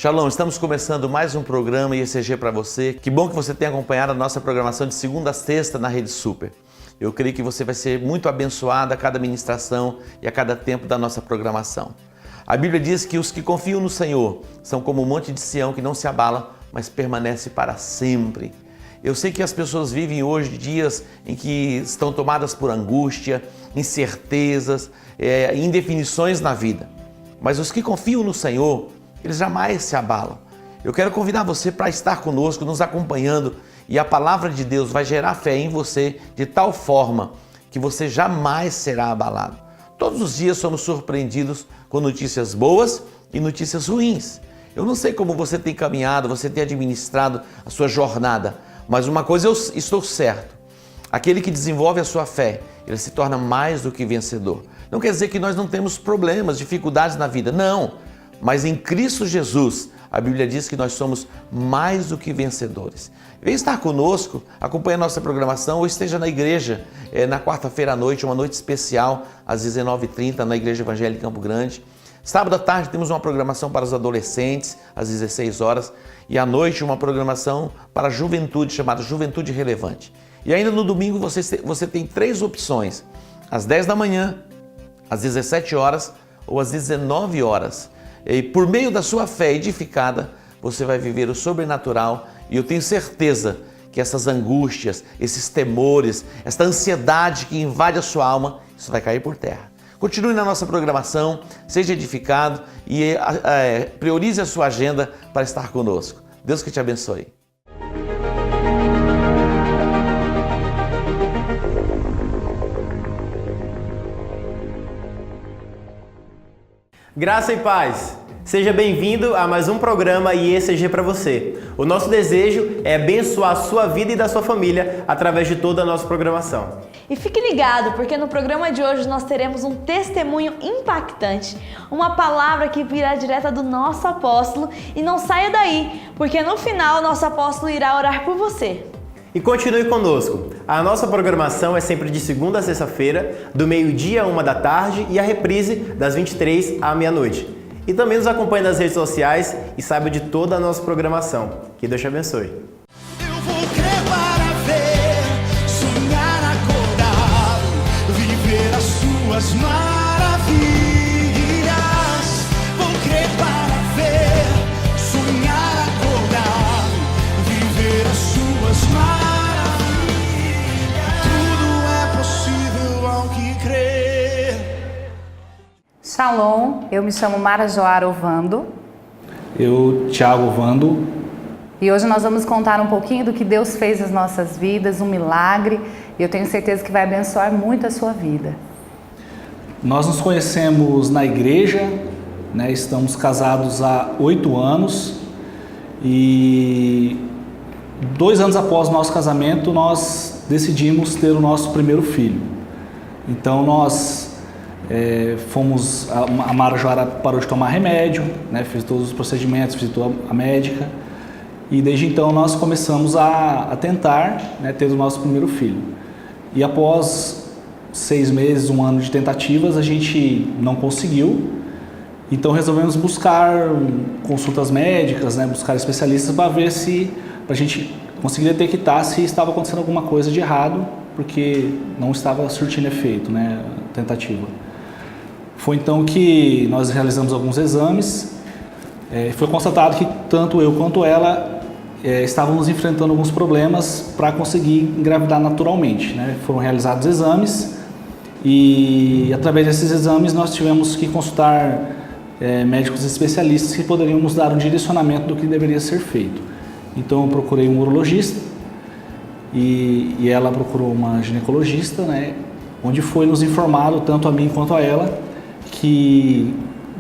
Shalom, estamos começando mais um programa IECG para você. Que bom que você tenha acompanhado a nossa programação de segunda a sexta na Rede Super. Eu creio que você vai ser muito abençoado a cada ministração e a cada tempo da nossa programação. A Bíblia diz que os que confiam no Senhor são como um monte de Sião que não se abala, mas permanece para sempre. Eu sei que as pessoas vivem hoje dias em que estão tomadas por angústia, incertezas, indefinições na vida. Mas os que confiam no Senhor, eles jamais se abalam. Eu quero convidar você para estar conosco, nos acompanhando, e a palavra de Deus vai gerar fé em você de tal forma que você jamais será abalado. Todos os dias somos surpreendidos com notícias boas e notícias ruins. Eu não sei como você tem caminhado, você tem administrado a sua jornada, mas uma coisa eu estou certo: aquele que desenvolve a sua fé, ele se torna mais do que vencedor. Não quer dizer que nós não temos problemas, dificuldades na vida, não. Mas em Cristo Jesus, a Bíblia diz que nós somos mais do que vencedores. Vem estar conosco, acompanhe a nossa programação ou esteja na igreja na quarta-feira à noite, uma noite especial, às 19h30, na Igreja Evangélica em Campo Grande. Sábado à tarde temos uma programação para os adolescentes, às 16 horas, e à noite uma programação para a juventude, chamada Juventude Relevante. E ainda no domingo você tem 3 opções: às 10 da manhã, às 17 horas ou às 19 horas. E por meio da sua fé edificada, você vai viver o sobrenatural, e eu tenho certeza que essas angústias, esses temores, esta ansiedade que invade a sua alma, isso vai cair por terra. Continue na nossa programação, seja edificado e priorize a sua agenda para estar conosco. Deus que te abençoe. Graça e paz! Seja bem-vindo a mais um programa IECG para você. O nosso desejo é abençoar a sua vida e da sua família através de toda a nossa programação. E fique ligado, porque no programa de hoje nós teremos um testemunho impactante, uma palavra que virá direta do nosso apóstolo, e não saia daí, porque no final nosso apóstolo irá orar por você. E continue conosco. A nossa programação é sempre de segunda a sexta-feira, do meio-dia a 1h e a reprise das 23 à meia-noite. E também nos acompanhe nas redes sociais e saiba de toda a nossa programação. Que Deus te abençoe. Eu vou crer para ver, sonhar, acordar, viver as suas maravilhas. Vou crer para ver, sonhar, acordar, viver as suas maravilhas. Tudo é possível ao que crer. Shalom, eu me chamo Mara Joara Ovando. Eu, Thiago Ovando. E hoje nós vamos contar um pouquinho do que Deus fez nas nossas vidas, um milagre, e eu tenho certeza que vai abençoar muito a sua vida. Nós nos conhecemos na igreja, né? Estamos casados há 8 anos e 2 anos após o nosso casamento nós decidimos ter o nosso primeiro filho. Então nós a Mara Joara parou de tomar remédio, né? Fez todos os procedimentos, visitou a médica, e desde então nós começamos a tentar, né, ter o nosso primeiro filho. E após 6 meses, 1 ano de tentativas, a gente não conseguiu, então resolvemos buscar consultas médicas, né, buscar especialistas para ver para a gente conseguir detectar se estava acontecendo alguma coisa de errado, porque não estava surtindo efeito, né, a tentativa. Foi então que nós realizamos alguns exames, foi constatado que tanto eu quanto ela estávamos enfrentando alguns problemas para conseguir engravidar naturalmente, né? Foram realizados exames e através desses exames nós tivemos que consultar médicos especialistas que poderiam nos dar um direcionamento do que deveria ser feito. Então eu procurei um urologista e ela procurou uma ginecologista, né? Onde foi nos informado, tanto a mim quanto a ela, que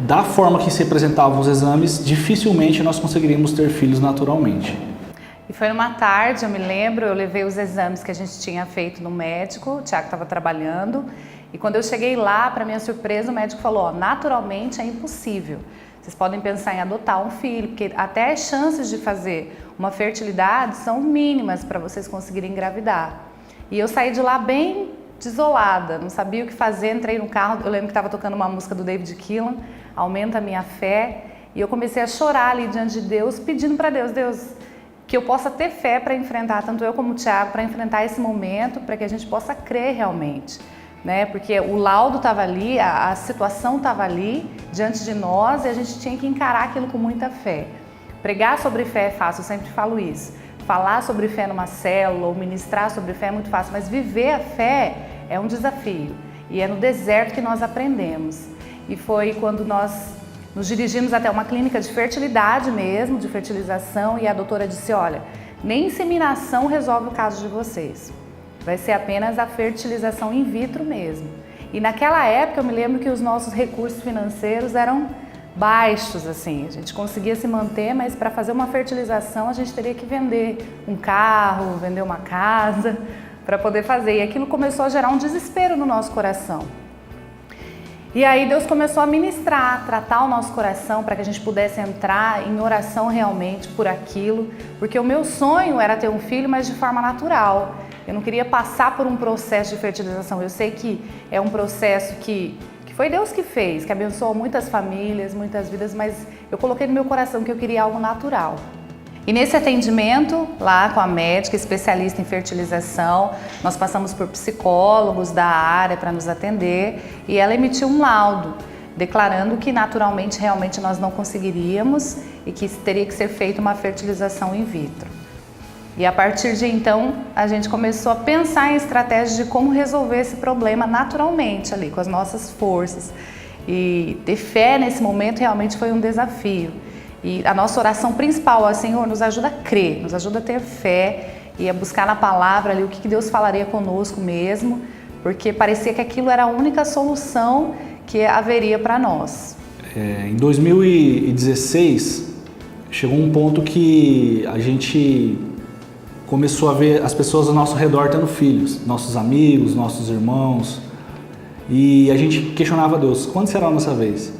da forma que se apresentavam os exames, dificilmente nós conseguiríamos ter filhos naturalmente. E foi numa tarde, eu me lembro, eu levei os exames que a gente tinha feito no médico, o Thiago estava trabalhando, e quando eu cheguei lá, para minha surpresa, o médico falou: ó, naturalmente é impossível. Vocês podem pensar em adotar um filho, porque até as chances de fazer uma fertilidade são mínimas para vocês conseguirem engravidar. E eu saí de lá bem desolada, não sabia o que fazer, entrei no carro, eu lembro que estava tocando uma música do David Keelan, Aumenta a Minha Fé, E eu comecei a chorar ali diante de Deus, pedindo para Deus, que eu possa ter fé para enfrentar, tanto eu como o Thiago, para enfrentar esse momento, para que a gente possa crer realmente, né? Porque o laudo estava ali, a situação estava ali diante de nós e a gente tinha que encarar aquilo com muita fé. Pregar sobre fé é fácil, eu sempre falo isso. Falar sobre fé numa célula ou ministrar sobre fé é muito fácil, mas viver a fé é um desafio. E é no deserto que nós aprendemos. E foi quando nós nos dirigimos até uma clínica de fertilidade mesmo, de fertilização, e a doutora disse, olha, nem inseminação resolve o caso de vocês. Vai ser apenas a fertilização in vitro mesmo. E naquela época eu me lembro que os nossos recursos financeiros eram baixos, assim. A gente conseguia se manter, mas para fazer uma fertilização a gente teria que vender um carro, vender uma casa para poder fazer. E aquilo começou a gerar um desespero no nosso coração. E aí Deus começou a ministrar, tratar o nosso coração para que a gente pudesse entrar em oração realmente por aquilo, porque o meu sonho era ter um filho, mas de forma natural. Eu não queria passar por um processo de fertilização. Eu sei que é um processo que foi Deus que fez, que abençoou muitas famílias, muitas vidas, mas eu coloquei no meu coração que eu queria algo natural. E nesse atendimento, lá com a médica especialista em fertilização, nós passamos por psicólogos da área para nos atender e ela emitiu um laudo, declarando que naturalmente, realmente nós não conseguiríamos e que teria que ser feita uma fertilização in vitro. E a partir de então, a gente começou a pensar em estratégias de como resolver esse problema naturalmente ali, com as nossas forças. E ter fé nesse momento realmente foi um desafio. E a nossa oração principal é, Senhor, nos ajuda a crer, nos ajuda a ter fé e a buscar na palavra ali o que Deus falaria conosco mesmo, porque parecia que aquilo era a única solução que haveria para nós. Em 2016, chegou um ponto que a gente começou a ver as pessoas ao nosso redor tendo filhos, nossos amigos, nossos irmãos, e a gente questionava a Deus, quando será a nossa vez?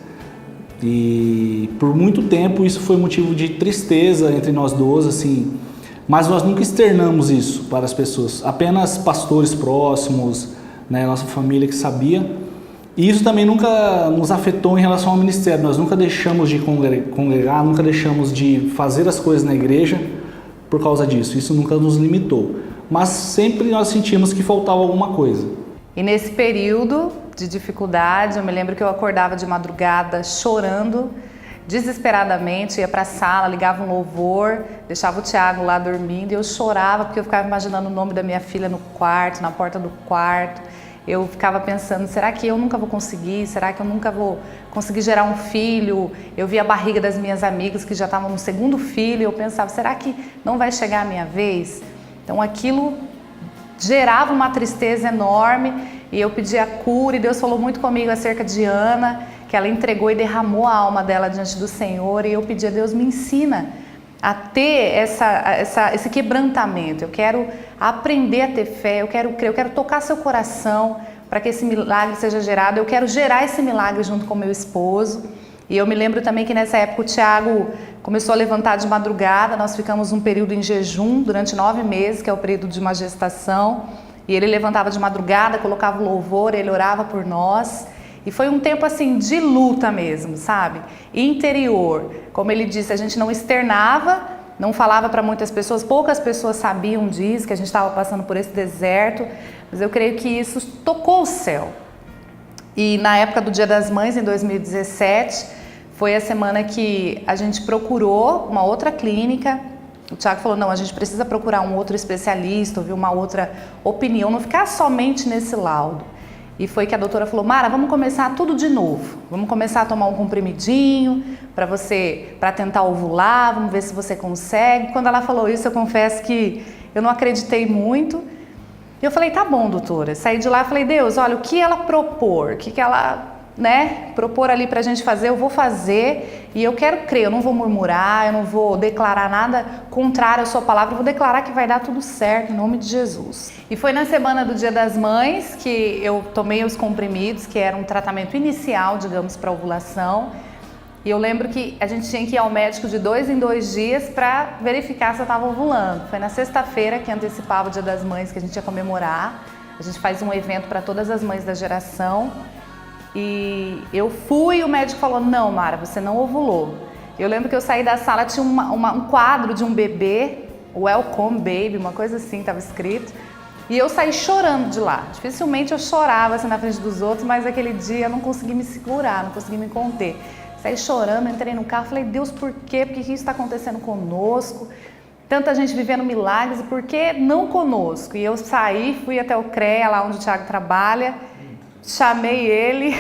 E por muito tempo isso foi motivo de tristeza entre nós dois, assim, mas nós nunca externamos isso para as pessoas, apenas pastores próximos, né, nossa família que sabia. E isso também nunca nos afetou em relação ao ministério, nós nunca deixamos de congregar, nunca deixamos de fazer as coisas na igreja por causa disso, isso nunca nos limitou, mas sempre nós sentimos que faltava alguma coisa. E nesse período de dificuldade, eu me lembro que eu acordava de madrugada chorando, desesperadamente, ia para a sala, ligava um louvor, deixava o Thiago lá dormindo e eu chorava porque eu ficava imaginando o nome da minha filha no quarto, na porta do quarto. Eu ficava pensando, será que eu nunca vou conseguir? Será que eu nunca vou conseguir gerar um filho? Eu via a barriga das minhas amigas que já estavam no segundo filho e eu pensava, será que não vai chegar a minha vez? Então aquilo gerava uma tristeza enorme e eu pedi a cura e Deus falou muito comigo acerca de Ana, que ela entregou e derramou a alma dela diante do Senhor e eu pedi a Deus, me ensina a ter esse quebrantamento, eu quero aprender a ter fé, eu quero crer, eu quero tocar seu coração para que esse milagre seja gerado, eu quero gerar esse milagre junto com meu esposo. E eu me lembro também que nessa época o Thiago começou a levantar de madrugada, nós ficamos um período em jejum durante 9 meses, que é o período de uma gestação, e ele levantava de madrugada, colocava o louvor, ele orava por nós. E foi um tempo assim de luta mesmo, sabe? Interior. Como ele disse, a gente não externava, não falava para muitas pessoas, poucas pessoas sabiam disso, que a gente estava passando por esse deserto, mas eu creio que isso tocou o céu. E na época do Dia das Mães, em 2017, foi a semana que a gente procurou uma outra clínica. O Thiago falou, não, a gente precisa procurar um outro especialista, ouvir uma outra opinião, não ficar somente nesse laudo. E foi que a doutora falou, Mara, vamos começar tudo de novo. Vamos começar a tomar um comprimidinho para tentar ovular, vamos ver se você consegue. Quando ela falou isso, eu confesso que eu não acreditei muito. E eu falei, tá bom, doutora. Saí de lá e falei, Deus, olha, o que ela propor, o que ela propor ali pra gente fazer, eu vou fazer e eu quero crer, eu não vou murmurar, eu não vou declarar nada contrário à sua palavra, eu vou declarar que vai dar tudo certo em nome de Jesus. E foi na semana do Dia das Mães que eu tomei os comprimidos, que era um tratamento inicial, digamos, para ovulação. E eu lembro que a gente tinha que ir ao médico de 2 em 2 dias para verificar se eu estava ovulando. Foi na sexta-feira que antecipava o Dia das Mães que a gente ia comemorar. A gente faz um evento para todas as mães da geração. E eu fui e o médico falou, não, Mara, você não ovulou. Eu lembro que eu saí da sala, tinha um quadro de um bebê, Welcome Baby, uma coisa assim, estava escrito. E eu saí chorando de lá. Dificilmente eu chorava assim na frente dos outros, mas aquele dia eu não consegui me segurar, não consegui me conter. Saí chorando, entrei no carro, falei, Deus, por quê? Por que isso está acontecendo conosco? Tanta gente vivendo milagres, e por que não conosco? E eu saí, fui até o CREA, lá onde o Thiago trabalha, chamei ele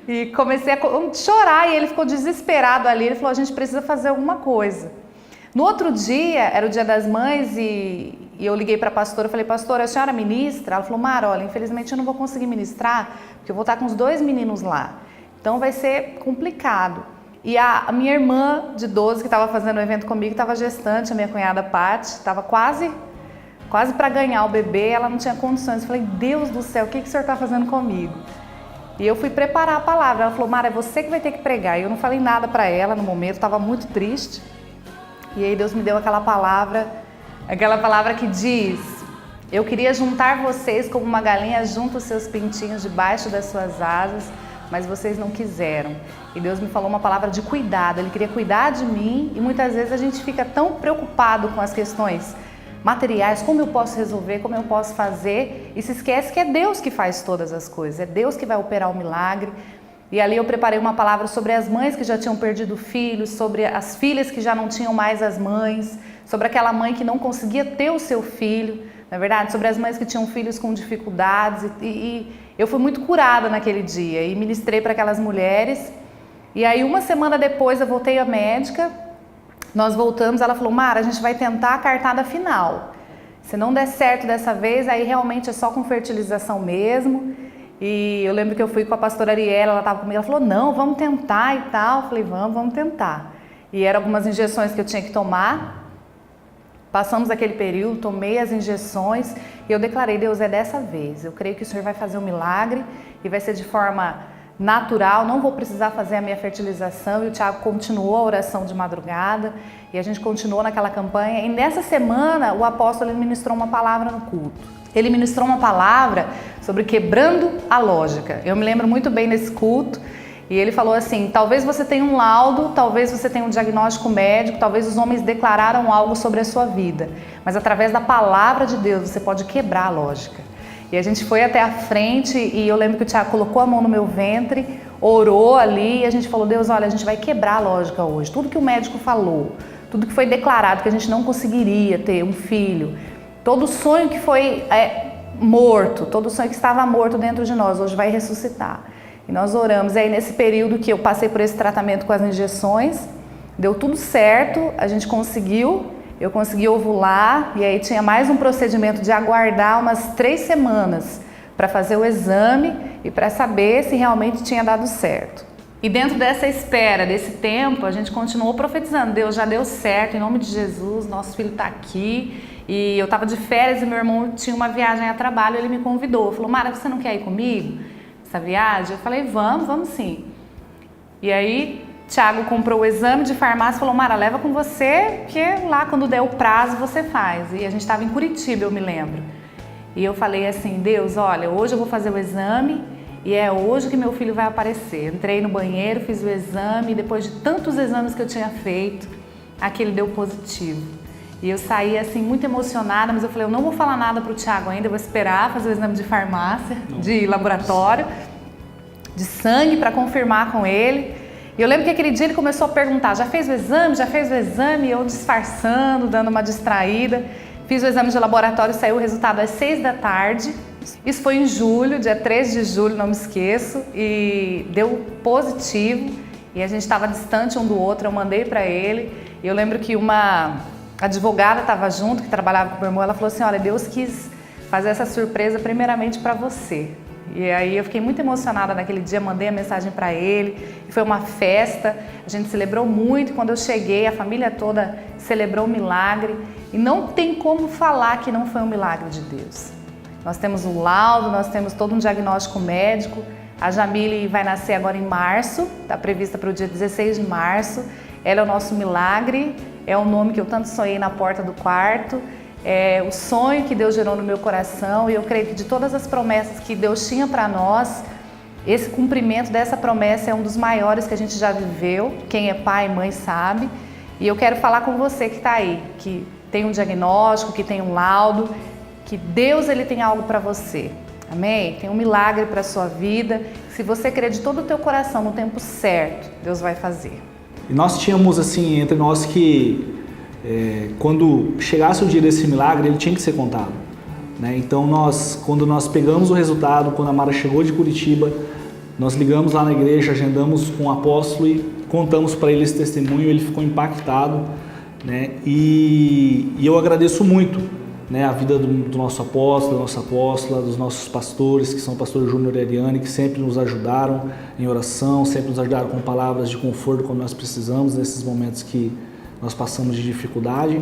e comecei a chorar, e ele ficou desesperado ali. Ele falou, a gente precisa fazer alguma coisa. No outro dia, era o Dia das Mães, e eu liguei para a pastora, eu falei, pastora, a senhora ministra? Ela falou, Mara, olha, infelizmente eu não vou conseguir ministrar, porque eu vou estar com os 2 meninos lá. Então vai ser complicado. E a minha irmã de 12, que estava fazendo o evento comigo, estava gestante, a minha cunhada Paty, estava quase para ganhar o bebê, ela não tinha condições. Eu falei, Deus do céu, o que o senhor está fazendo comigo? E eu fui preparar a palavra. Ela falou, Mara, é você que vai ter que pregar. E eu não falei nada para ela no momento, estava muito triste. E aí Deus me deu aquela palavra que diz, eu queria juntar vocês como uma galinha junta os seus pintinhos debaixo das suas asas, mas vocês não quiseram. E Deus me falou uma palavra de cuidado, Ele queria cuidar de mim, e muitas vezes a gente fica tão preocupado com as questões materiais, como eu posso resolver, como eu posso fazer, e se esquece que é Deus que faz todas as coisas, é Deus que vai operar o milagre. E ali eu preparei uma palavra sobre as mães que já tinham perdido filhos, sobre as filhas que já não tinham mais as mães, sobre aquela mãe que não conseguia ter o seu filho, na verdade, sobre as mães que tinham filhos com dificuldades, e eu fui muito curada naquele dia e ministrei para aquelas mulheres. E aí uma semana depois eu voltei à médica, nós voltamos, ela falou, Mara, a gente vai tentar a cartada final. Se não der certo dessa vez, aí realmente é só com fertilização mesmo. E eu lembro que eu fui com a pastora Ariela, ela estava comigo, ela falou, não, vamos tentar e tal. Eu falei, vamos tentar. E eram algumas injeções que eu tinha que tomar. Passamos aquele período, tomei as injeções e eu declarei, Deus, é dessa vez. Eu creio que o Senhor vai fazer um milagre e vai ser de forma natural, não vou precisar fazer a minha fertilização. E o Thiago continuou a oração de madrugada e a gente continuou naquela campanha. E nessa semana o apóstolo ministrou uma palavra no culto. Ele ministrou uma palavra sobre quebrando a lógica. Eu me lembro muito bem desse culto. E ele falou assim, talvez você tenha um laudo, talvez você tenha um diagnóstico médico, talvez os homens declararam algo sobre a sua vida, mas através da palavra de Deus você pode quebrar a lógica. E a gente foi até a frente e eu lembro que o Thiago colocou a mão no meu ventre, orou ali e a gente falou, Deus, olha, a gente vai quebrar a lógica hoje. Tudo que o médico falou, tudo que foi declarado que a gente não conseguiria ter um filho, todo sonho que foi morto, todo sonho que estava morto dentro de nós, hoje vai ressuscitar. E nós oramos, e aí nesse período que eu passei por esse tratamento com as injeções, deu tudo certo, a gente conseguiu, eu consegui ovular, e aí tinha mais um procedimento de aguardar umas 3 semanas para fazer o exame e para saber se realmente tinha dado certo. E dentro dessa espera, desse tempo, a gente continuou profetizando, Deus, já deu certo, em nome de Jesus, nosso filho está aqui. E eu estava de férias e meu irmão tinha uma viagem a trabalho, ele me convidou, falou, Mara, você não quer ir comigo? Essa viagem? Eu falei, vamos sim. E aí, Thiago comprou o exame de farmácia e falou, Mara, leva com você, porque lá quando der o prazo você faz. E a gente estava em Curitiba, eu me lembro. E eu falei assim, Deus, olha, hoje eu vou fazer o exame e é hoje que meu filho vai aparecer. Entrei no banheiro, fiz o exame e depois de tantos exames que eu tinha feito, aquele deu positivo. E eu saí assim muito emocionada, mas eu falei, eu não vou falar nada para o Thiago ainda, eu vou esperar fazer o exame de farmácia, de laboratório, de sangue para confirmar com ele. E eu lembro que aquele dia ele começou a perguntar, já fez o exame? Já fez o exame? E eu disfarçando, dando uma distraída. Fiz o exame de laboratório, saiu o resultado às 6 da tarde. Isso foi em julho, dia 3 de julho, não me esqueço, e deu positivo. E a gente estava distante um do outro, eu mandei para ele. E eu lembro que uma advogada estava junto, que trabalhava com o meu irmão, ela falou assim, olha, Deus quis fazer essa surpresa primeiramente para você. E aí eu fiquei muito emocionada naquele dia, mandei a mensagem para ele, e foi uma festa, a gente celebrou muito, quando eu cheguei, a família toda celebrou o milagre, e não tem como falar que não foi um milagre de Deus. Nós temos um laudo, nós temos todo um diagnóstico médico, a Jamile vai nascer agora em março, está prevista para o dia 16 de março, ela é o nosso milagre, é o nome que eu tanto sonhei na porta do quarto, é o sonho que Deus gerou no meu coração, e eu creio que de todas as promessas que Deus tinha para nós, Esse cumprimento dessa promessa é um dos maiores que a gente já viveu. Quem é pai e mãe sabe. E eu quero falar com você que está aí, que tem um diagnóstico, que tem um laudo, que Deus ele tem algo para você. Amém? Tem um milagre para a sua vida. Se você crer de todo o teu coração no tempo certo, Deus vai fazer. E nós tínhamos assim entre nós que quando chegasse o dia desse milagre, ele tinha que ser contado, né? Então quando nós pegamos o resultado, quando a Mara chegou de Curitiba, nós ligamos lá na igreja, agendamos com o apóstolo e contamos para ele esse testemunho. Ele ficou impactado, né? E eu agradeço muito, né, a vida do nosso apóstolo, da nossa apóstola, dos nossos pastores, que são o pastor Júnior e Ariane, que sempre nos ajudaram em oração, sempre nos ajudaram com palavras de conforto quando nós precisamos, nesses momentos que nós passamos de dificuldade.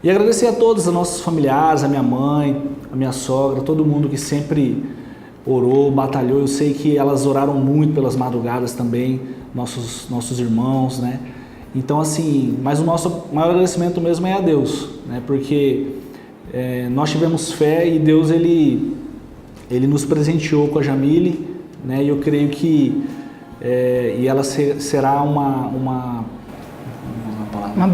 E agradecer a todos, a nossos familiares, a minha mãe, a minha sogra, todo mundo que sempre orou, batalhou. Eu sei que elas oraram muito pelas madrugadas também, nossos irmãos, né? Então assim, mas o nosso maior agradecimento mesmo é a Deus, né? Porque nós tivemos fé e Deus ele nos presenteou com a Jamile, né? E eu creio que e ela será uma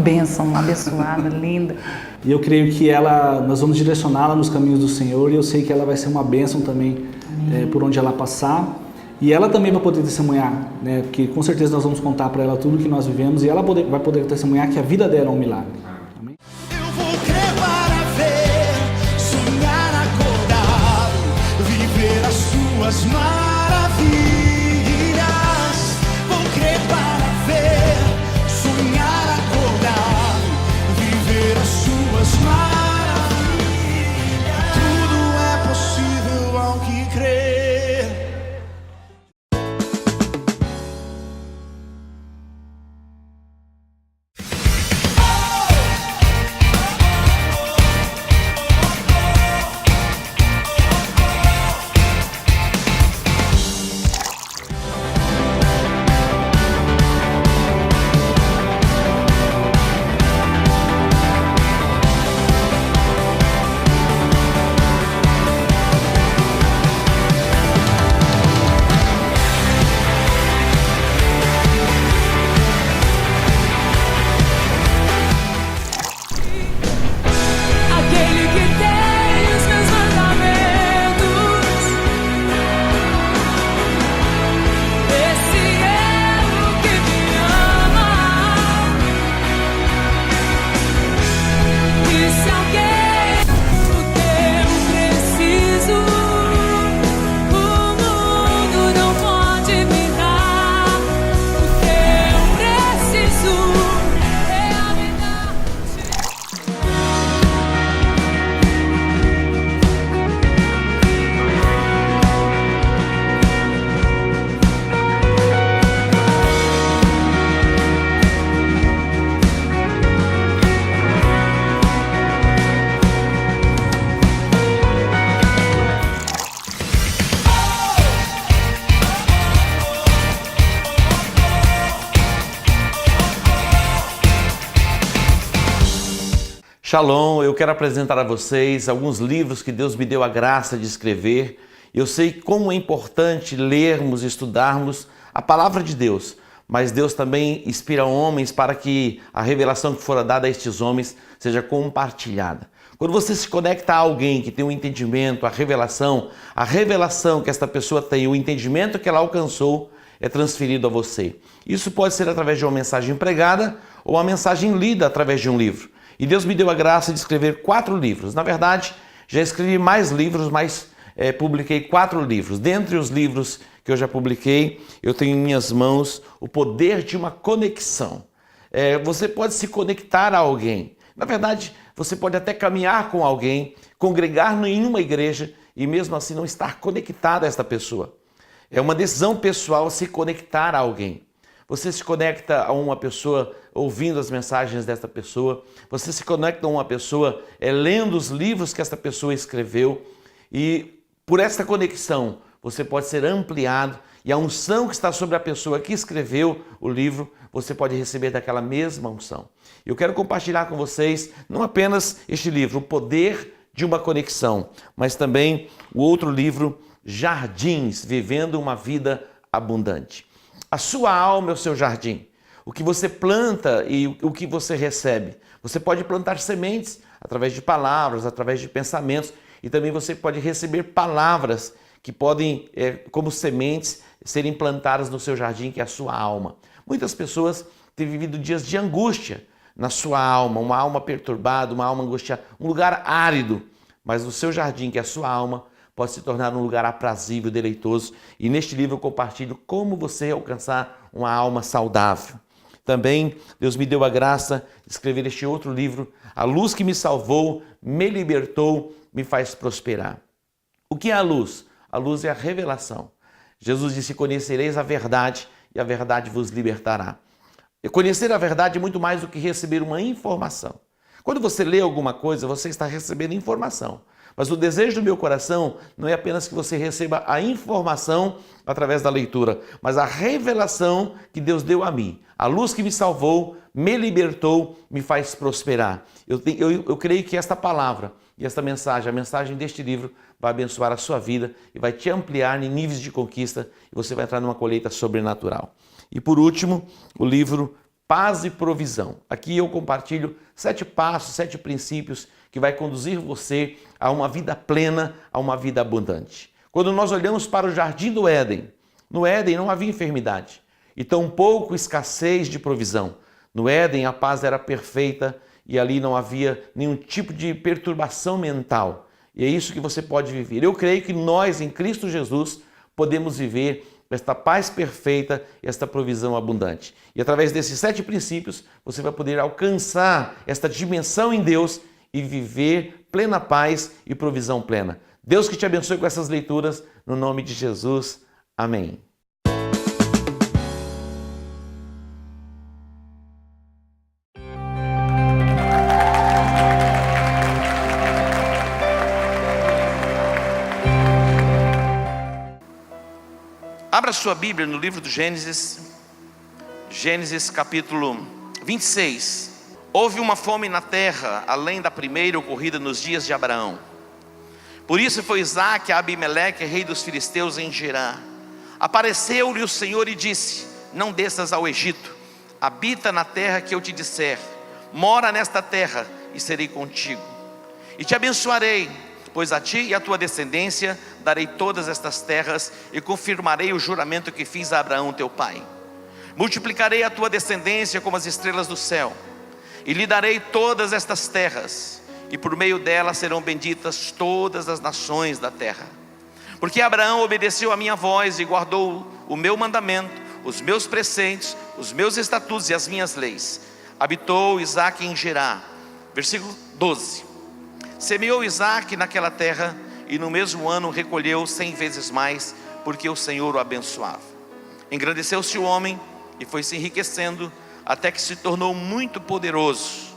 bênção, uma abençoada, linda. E eu creio que nós vamos direcioná-la nos caminhos do Senhor, e eu sei que ela vai ser uma bênção também por onde ela passar. E ela também vai poder testemunhar, né? Porque com certeza nós vamos contar para ela tudo que nós vivemos, e ela vai poder testemunhar que a vida dela é um milagre. Amém? Eu vou crer para ver, sonhar acordado, viver as suas maravilhas. Vou crer para ver, sonhar acordado, viver as suas maravilhas. Tudo é possível ao que crer. Shalom, eu quero apresentar a vocês alguns livros que Deus me deu a graça de escrever. Eu sei como é importante lermos e estudarmos a palavra de Deus, mas Deus também inspira homens para que a revelação que fora dada a estes homens seja compartilhada. Quando você se conecta a alguém que tem um entendimento, a revelação que esta pessoa tem, o entendimento que ela alcançou é transferido a você. Isso pode ser através de uma mensagem pregada ou uma mensagem lida através de um livro. E Deus me deu a graça de escrever 4 livros. Na verdade, já escrevi mais livros, mas publiquei 4 livros. Dentre os livros que eu já publiquei, eu tenho em minhas mãos O Poder de uma Conexão. Você pode se conectar a alguém. Na verdade, você pode até caminhar com alguém, congregar em uma igreja e mesmo assim não estar conectado a esta pessoa. É uma decisão pessoal se conectar a alguém. Você se conecta a uma pessoa ouvindo as mensagens desta pessoa, você se conecta a uma pessoa lendo os livros que esta pessoa escreveu, e por esta conexão você pode ser ampliado, e a unção que está sobre a pessoa que escreveu o livro, você pode receber daquela mesma unção. Eu quero compartilhar com vocês não apenas este livro, O Poder de uma Conexão, mas também o outro livro jardins, vivendo uma vida abundante. A sua alma é o seu jardim. O que você planta e o que você recebe. Você pode plantar sementes através de palavras, através de pensamentos, e também você pode receber palavras que podem, como sementes, serem plantadas no seu jardim, que é a sua alma. Muitas pessoas têm vivido dias de angústia na sua alma, uma alma perturbada, uma alma angustiada, um lugar árido, mas o seu jardim, que é a sua alma, pode se tornar um lugar aprazível, deleitoso. E neste livro eu compartilho como você alcançar uma alma saudável. Também Deus me deu a graça de escrever este outro livro, A Luz que me salvou, me libertou, me faz prosperar. O que é a luz? A luz é a revelação. Jesus disse: conhecereis a verdade e a verdade vos libertará. E conhecer a verdade é muito mais do que receber uma informação. Quando você lê alguma coisa, você está recebendo informação. Mas o desejo do meu coração não é apenas que você receba a informação através da leitura, mas a revelação que Deus deu a mim. A luz que me salvou, me libertou, me faz prosperar. Eu creio que esta palavra e esta mensagem, a mensagem deste livro, vai abençoar a sua vida e vai te ampliar em níveis de conquista e você vai entrar numa colheita sobrenatural. E por último, o livro Paz e Provisão. Aqui eu compartilho 7 passos, 7 princípios que vai conduzir você a uma vida plena, a uma vida abundante. Quando nós olhamos para o jardim do Éden, no Éden não havia enfermidade e tampouco escassez de provisão. No Éden a paz era perfeita e ali não havia nenhum tipo de perturbação mental. E é isso que você pode viver. Eu creio que nós, em Cristo Jesus, podemos viver esta paz perfeita e esta provisão abundante. E através desses 7 princípios, você vai poder alcançar esta dimensão em Deus e viver plena paz e provisão plena. Deus que te abençoe com essas leituras, no nome de Jesus. Amém. Abra sua Bíblia no livro do Gênesis, Gênesis capítulo 26. Houve uma fome na terra, além da primeira ocorrida nos dias de Abraão. Por isso foi Isaque a Abimeleque, rei dos filisteus, em Gerar. Apareceu-lhe o Senhor e disse: não desças ao Egito, habita na terra que eu te disser, mora nesta terra e serei contigo. E te abençoarei, pois a ti e à tua descendência darei todas estas terras e confirmarei o juramento que fiz a Abraão teu pai. Multiplicarei a tua descendência como as estrelas do céu, e lhe darei todas estas terras, e por meio delas serão benditas todas as nações da terra. Porque Abraão obedeceu a minha voz e guardou o meu mandamento, os meus preceitos, os meus estatutos e as minhas leis. Habitou Isaque em Gerar. Versículo 12. Semeou Isaque naquela terra, e no mesmo ano recolheu 100 vezes mais, porque o Senhor o abençoava. Engrandeceu-se o homem e foi se enriquecendo, até que se tornou muito poderoso.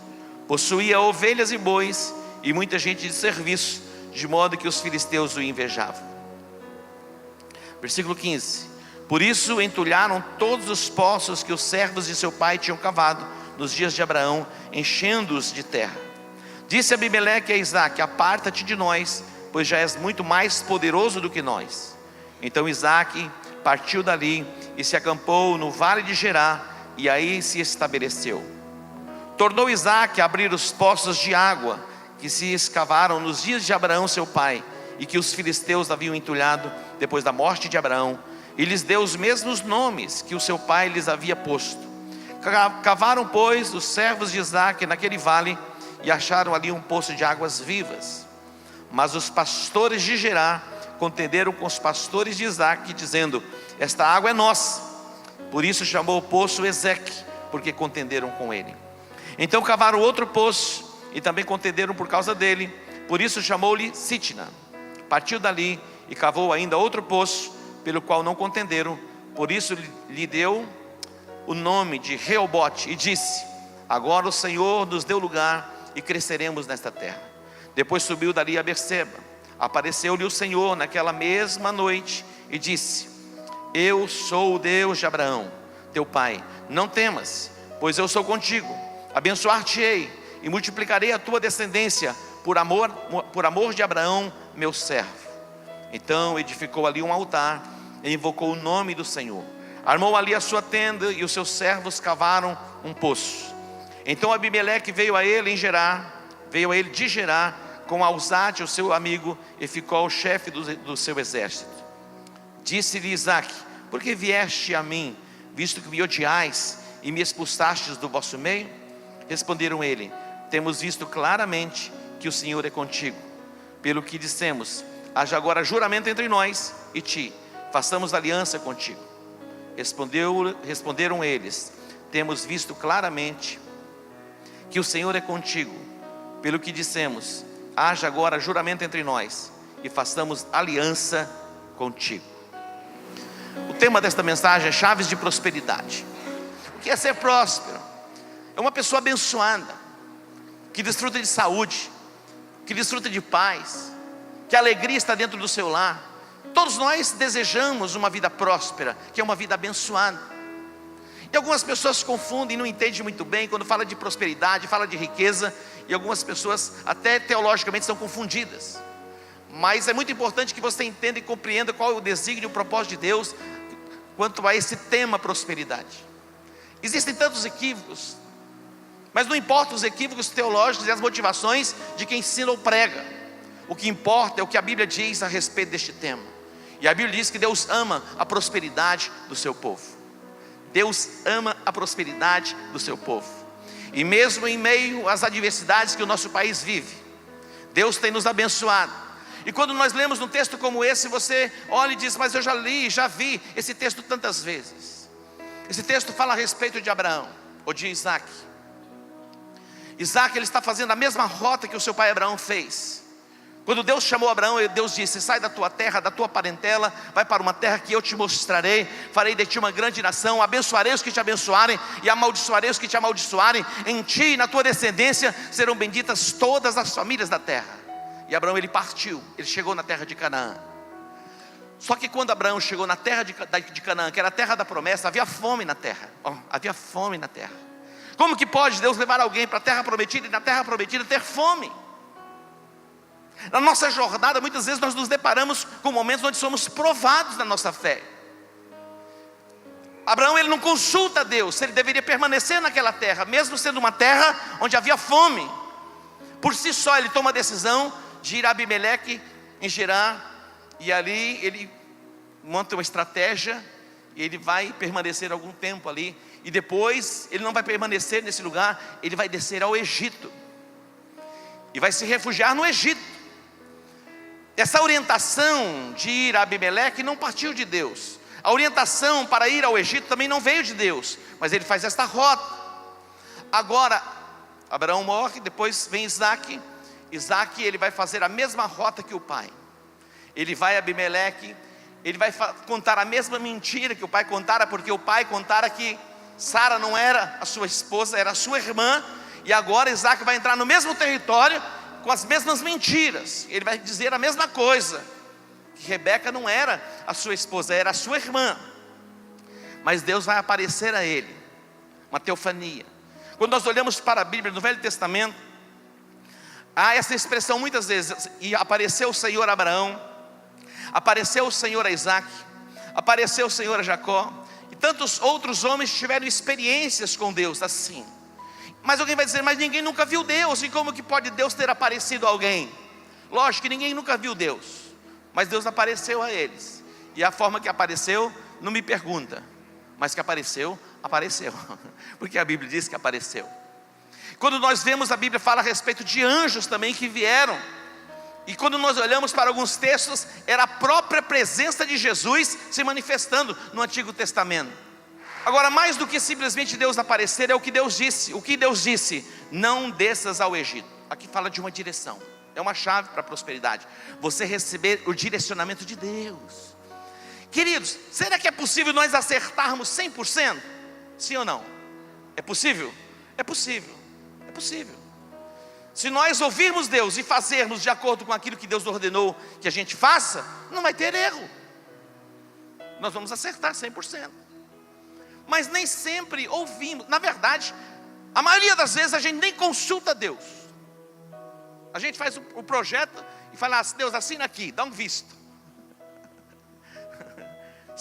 Possuía ovelhas e bois e muita gente de serviço, de modo que os filisteus o invejavam. Versículo 15. Por isso entulharam todos os poços que os servos de seu pai tinham cavado nos dias de Abraão, enchendo-os de terra. Disse Abimeleque a Isaque: aparta-te de nós, pois já és muito mais poderoso do que nós. Então Isaque partiu dali e se acampou no vale de Gerar, e aí se estabeleceu. Tornou Isaque a abrir os poços de água que se escavaram nos dias de Abraão seu pai, e que os filisteus haviam entulhado depois da morte de Abraão, e lhes deu os mesmos nomes que o seu pai lhes havia posto. Cavaram, pois, os servos de Isaque naquele vale, e acharam ali um poço de águas vivas. Mas os pastores de Gerar contenderam com os pastores de Isaque, dizendo: esta água é nossa. Por isso chamou o poço Ezeque, porque contenderam com ele. Então cavaram outro poço, e também contenderam por causa dele. Por isso chamou-lhe Sitna. Partiu dali e cavou ainda outro poço, pelo qual não contenderam. Por isso lhe deu o nome de Reobote, e disse: agora o Senhor nos deu lugar, e cresceremos nesta terra. Depois subiu dali a Berseba. Apareceu-lhe o Senhor naquela mesma noite e disse: eu sou o Deus de Abraão teu pai, não temas, pois eu sou contigo. Abençoar-te-ei e multiplicarei a tua descendência por amor de Abraão meu servo. Então edificou ali um altar e invocou o nome do Senhor. Armou ali a sua tenda e os seus servos cavaram um poço. Então Abimeleque veio a ele de Gerar, com Alzate, o seu amigo, e ficou o chefe do seu exército. Disse-lhe Isaque: por que vieste a mim, visto que me odiais e me expulsastes do vosso meio? Responderam ele: temos visto claramente que o Senhor é contigo. Pelo que dissemos: haja agora juramento entre nós e ti, façamos aliança contigo. Responderam eles: temos visto claramente que o Senhor é contigo. Pelo que dissemos: haja agora juramento entre nós e façamos aliança contigo. O tema desta mensagem é chaves de prosperidade. O que é ser próspero? É uma pessoa abençoada, que desfruta de saúde, que desfruta de paz, que a alegria está dentro do seu lar. Todos nós desejamos uma vida próspera, que é uma vida abençoada. E algumas pessoas confundem, não entendem muito bem quando fala de prosperidade, fala de riqueza, e algumas pessoas até teologicamente são confundidas. Mas é muito importante que você entenda e compreenda qual é o desígnio e o propósito de Deus quanto a esse tema prosperidade. Existem tantos equívocos, mas não importa os equívocos teológicos e as motivações de quem ensina ou prega. O que importa é o que a Bíblia diz a respeito deste tema. E a Bíblia diz que Deus ama a prosperidade do seu povo. Deus ama a prosperidade do seu povo. E mesmo em meio às adversidades que o nosso país vive, Deus tem nos abençoado. E quando nós lemos um texto como esse, você olha e diz: mas eu já vi esse texto tantas vezes. Esse texto fala a respeito de Abraão, ou de Isaque. Isaque, ele está fazendo a mesma rota que o seu pai Abraão fez. Quando Deus chamou Abraão, Deus disse: sai da tua terra, da tua parentela, vai para uma terra que eu te mostrarei, farei de ti uma grande nação, abençoarei os que te abençoarem e amaldiçoarei os que te amaldiçoarem. Em ti e na tua descendência serão benditas todas as famílias da terra. E Abraão, ele partiu, ele chegou na terra de Canaã. Só que quando Abraão chegou na terra de Canaã, que era a terra da promessa, havia fome na terra. Havia fome na terra. Como que pode Deus levar alguém para a terra prometida e na terra prometida ter fome? Na nossa jornada, muitas vezes nós nos deparamos com momentos onde somos provados na nossa fé. Abraão, ele não consulta Deus se ele deveria permanecer naquela terra, mesmo sendo uma terra onde havia fome. Por si só ele toma a decisão de ir a Abimeleque em Gerar, e ali ele monta uma estratégia, e ele vai permanecer algum tempo ali, e depois ele não vai permanecer nesse lugar, ele vai descer ao Egito, e vai se refugiar no Egito. Essa orientação de ir a Abimeleque não partiu de Deus. A orientação para ir ao Egito também não veio de Deus, mas ele faz esta rota. Agora, Abraão morre, depois vem Isaque. Isaque, ele vai fazer a mesma rota que o pai. Ele vai a Abimeleque, ele vai contar a mesma mentira que o pai contara, porque o pai contara que Sara não era a sua esposa, era a sua irmã. E agora Isaque vai entrar no mesmo território com as mesmas mentiras. Ele vai dizer a mesma coisa, que Rebeca não era a sua esposa, era a sua irmã. Mas Deus vai aparecer a ele, uma teofania. Quando nós olhamos para a Bíblia no Velho Testamento, há essa expressão muitas vezes: e apareceu o Senhor a Abraão, apareceu o Senhor a Isaque, apareceu o Senhor a Jacó, e tantos outros homens tiveram experiências com Deus assim. Mas alguém vai dizer: mas ninguém nunca viu Deus, e como que pode Deus ter aparecido a alguém? Lógico que ninguém nunca viu Deus, mas Deus apareceu a eles. E a forma que apareceu, não me pergunta, mas que apareceu, apareceu, porque a Bíblia diz que apareceu. Quando nós vemos, a Bíblia fala a respeito de anjos também que vieram. E quando nós olhamos para alguns textos, era a própria presença de Jesus se manifestando no Antigo Testamento. Agora, mais do que simplesmente Deus aparecer, é o que Deus disse. O que Deus disse: não desças ao Egito. Aqui fala de uma direção. É uma chave para a prosperidade. Você receber o direcionamento de Deus. Queridos, será que é possível nós acertarmos 100%? Sim ou não? É possível? É possível. É possível. Se nós ouvirmos Deus e fazermos de acordo com aquilo que Deus ordenou que a gente faça, não vai ter erro. Nós vamos acertar 100%. Mas nem sempre ouvimos. Na verdade, a maioria das vezes a gente nem consulta Deus. A gente faz o projeto e fala: Deus, assina aqui, dá um visto.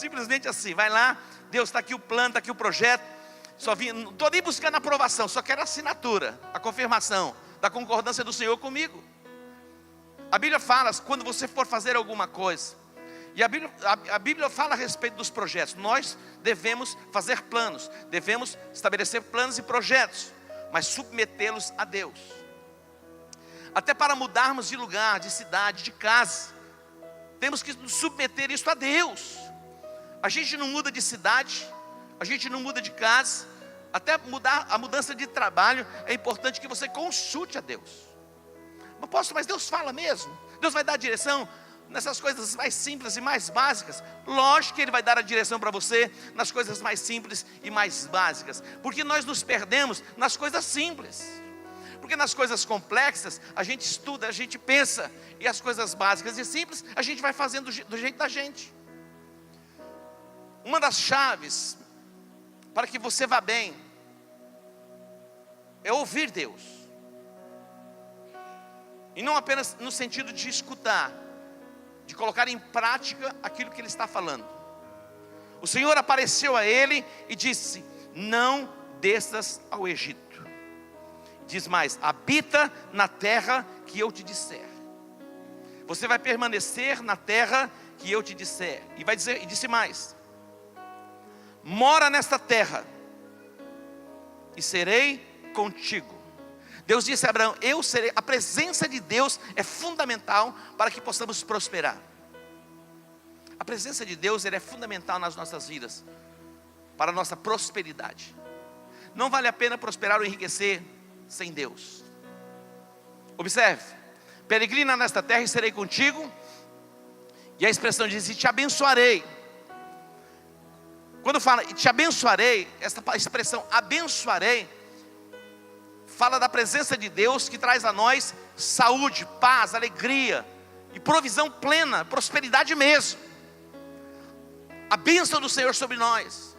Simplesmente assim, vai lá, Deus, está aqui o plano, está aqui o projeto. Não estou nem buscando aprovação, só quero a assinatura, a confirmação da concordância do Senhor comigo. A Bíblia fala, quando você for fazer alguma coisa, e a Bíblia fala a respeito dos projetos. Nós devemos fazer planos, devemos estabelecer planos e projetos, mas submetê-los a Deus. Até para mudarmos de lugar, de cidade, de casa, temos que submeter isso a Deus. A gente não muda de cidade, a gente não muda de casa. Até mudar a mudança de trabalho, é importante que você consulte a Deus. Mas Deus fala mesmo? Deus vai dar a direção nessas coisas mais simples e mais básicas? Lógico que Ele vai dar a direção para você nas coisas mais simples e mais básicas, porque nós nos perdemos nas coisas simples. Porque nas coisas complexas, a gente estuda, a gente pensa, e as coisas básicas e simples, a gente vai fazendo do jeito da gente. Uma das chaves para que você vá bem é ouvir Deus. E não apenas no sentido de escutar, de colocar em prática aquilo que Ele está falando. O Senhor apareceu a ele e disse: não desças ao Egito. Diz mais: habita na terra que eu te disser. Você vai permanecer na terra que eu te disser. E disse mais: mora nesta terra e serei contigo. Deus disse a Abraão: eu serei. A presença de Deus é fundamental para que possamos prosperar. A presença de Deus é fundamental nas nossas vidas, para a nossa prosperidade. Não vale a pena prosperar ou enriquecer sem Deus. Observe: peregrina nesta terra e serei contigo. E a expressão diz: e te abençoarei. Quando fala e te abençoarei, essa expressão abençoarei fala da presença de Deus, que traz a nós saúde, paz, alegria e provisão plena, prosperidade mesmo. A bênção do Senhor sobre nós.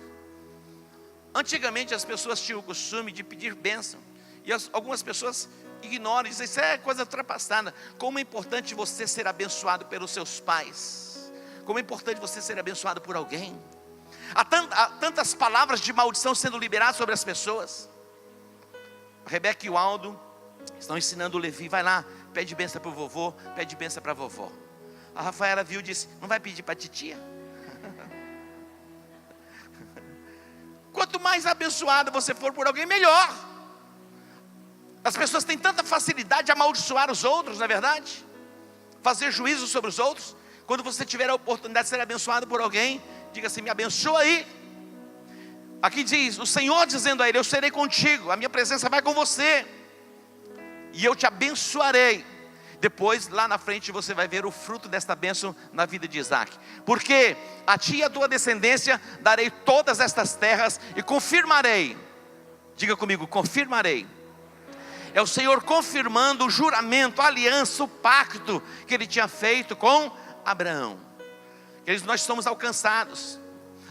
Antigamente as pessoas tinham o costume de pedir bênção, e algumas pessoas ignoram, dizem: isso é coisa ultrapassada. Como é importante você ser abençoado pelos seus pais. Como é importante você ser abençoado por alguém. Há tantas palavras de maldição sendo liberadas sobre as pessoas. A Rebeca e o Aldo estão ensinando o Levi: vai lá, pede bênção para o vovô, pede bênção para a vovó. A Rafaela viu e disse: não vai pedir para a titia? Quanto mais abençoado você for por alguém, melhor. As pessoas têm tanta facilidade de amaldiçoar os outros, não é verdade? Fazer juízo sobre os outros. Quando você tiver a oportunidade de ser abençoado por alguém, diga assim: me abençoa aí. Aqui diz o Senhor dizendo a ele: eu serei contigo, a minha presença vai com você, e eu te abençoarei. Depois, lá na frente, você vai ver o fruto desta bênção na vida de Isaac. Porque a ti e a tua descendência darei todas estas terras e confirmarei. Diga comigo: confirmarei. É o Senhor confirmando o juramento, a aliança, o pacto que Ele tinha feito com Abraão. Nós somos alcançados.